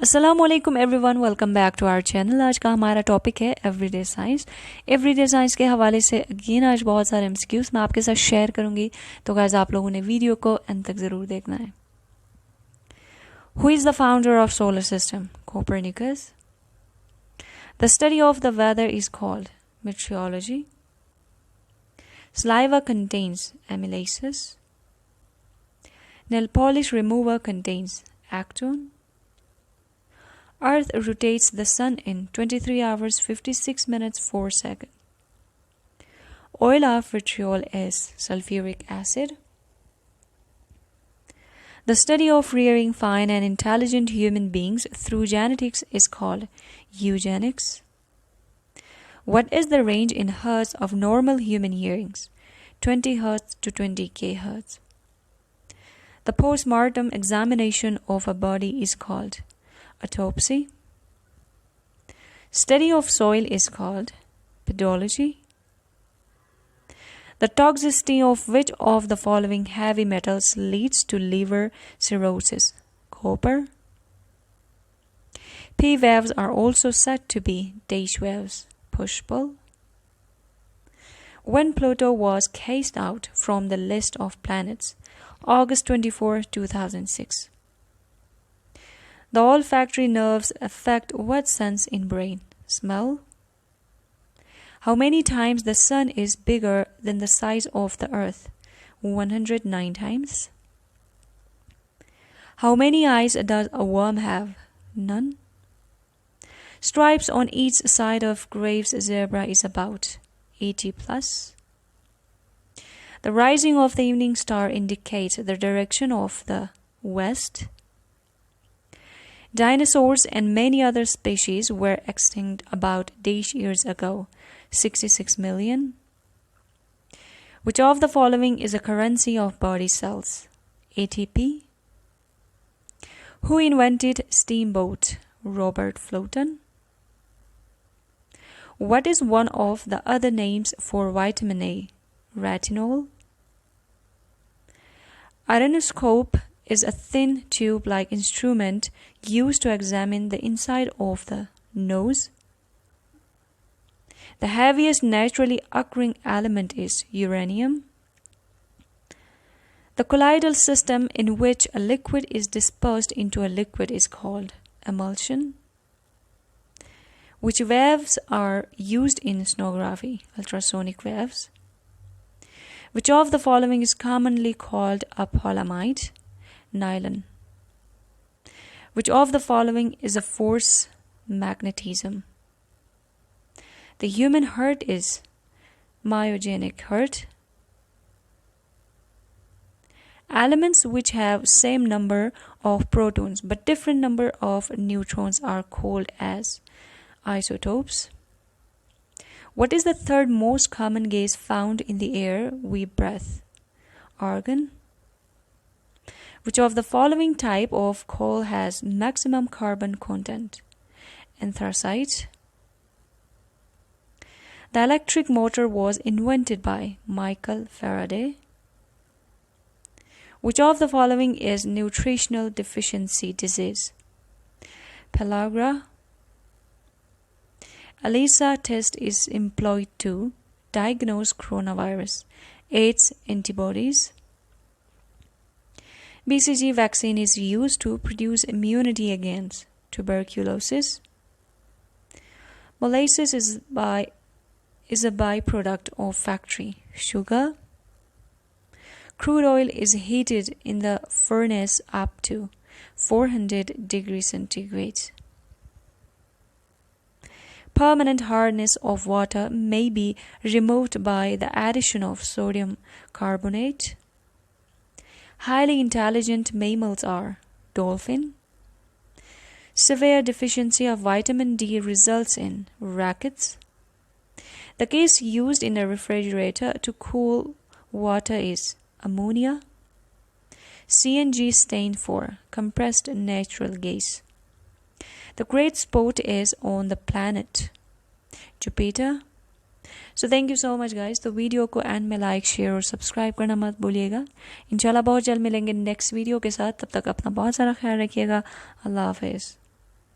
अस्सलामुअलैकुम everyone, welcome back to our channel. आज का हमारा टॉपिक है एवरीडे साइंस। एवरीडे साइंस के हवाले से अगेन आज बहुत सारे एमसीक्यूज मैं आपके साथ शेयर करूंगी, तो गाइस आप लोगों ने वीडियो को अंत तक ज़रूर देखना है। Who is the founder of solar system? Copernicus. The study of the weather is called meteorology. Saliva contains amylases. Nail polish remover contains acetone. Earth rotates the sun in 23 hours 56 minutes 4 seconds. Oil of vitriol is sulfuric acid. The study of rearing fine and intelligent human beings through genetics is called eugenics. What is the range in hertz of normal human hearings? 20 hertz to 20k hertz. The post-mortem examination of a body is called autopsy. Study of soil is called pedagogy. The toxicity of which of the following heavy metals leads to liver cirrhosis? Copper. P waves are also said to be dash waves. Push-pull. When Pluto was cast out from the list of planets? August 24, 2006. The olfactory nerves affect what sense in brain? Smell. How many times the sun is bigger than the size of the earth? 109 times. How many eyes does a worm have? None. Stripes on each side of Graves' zebra is about 80 plus. The rising of the evening star indicates the direction of the west. Dinosaurs and many other species were extinct about dash years ago, 66 million. Which of the following is a currency of body cells? ATP. Who invented steamboat? Robert Fulton. What is one of the other names for vitamin A? Retinol. Arenoscope is a thin tube-like instrument used to examine the inside of the nose. The heaviest naturally occurring element is uranium. The colloidal system in which a liquid is dispersed into a liquid is called emulsion. Which waves are used in sonography? Ultrasonic waves. Which of the following is commonly called a polyamide? Nylon. Which of the following is a force magnetism? The human heart is myogenic heart. Elements which have same number of protons but different number of neutrons are called as isotopes. What is the third most common gas found in the air we breathe? Argon. Which of the following type of coal has maximum carbon content? Anthracite. The electric motor was invented by Michael Faraday. Which of the following is nutritional deficiency disease? Pellagra. ELISA test is employed to diagnose coronavirus. AIDS antibodies. BCG vaccine is used to produce immunity against tuberculosis. Molasses is a byproduct of factory sugar. Crude oil is heated in the furnace up to 400 degrees centigrade. Permanent hardness of water may be removed by the addition of sodium carbonate. Highly intelligent mammals are dolphin. Severe deficiency of vitamin D results in rickets. The gas used in a refrigerator to cool water is ammonia. CNG stands for compressed natural gas. The great sport is on the planet Jupiter. So thank you so much guys. तो video को and में like share और subscribe करना मत भूलिएगा। इंशाल्लाह बहुत जल्द मिलेंगे नेक्स्ट वीडियो के साथ। तब तक अपना बहुत सारा ख्याल रखिएगा। अल्लाह हाफिज़।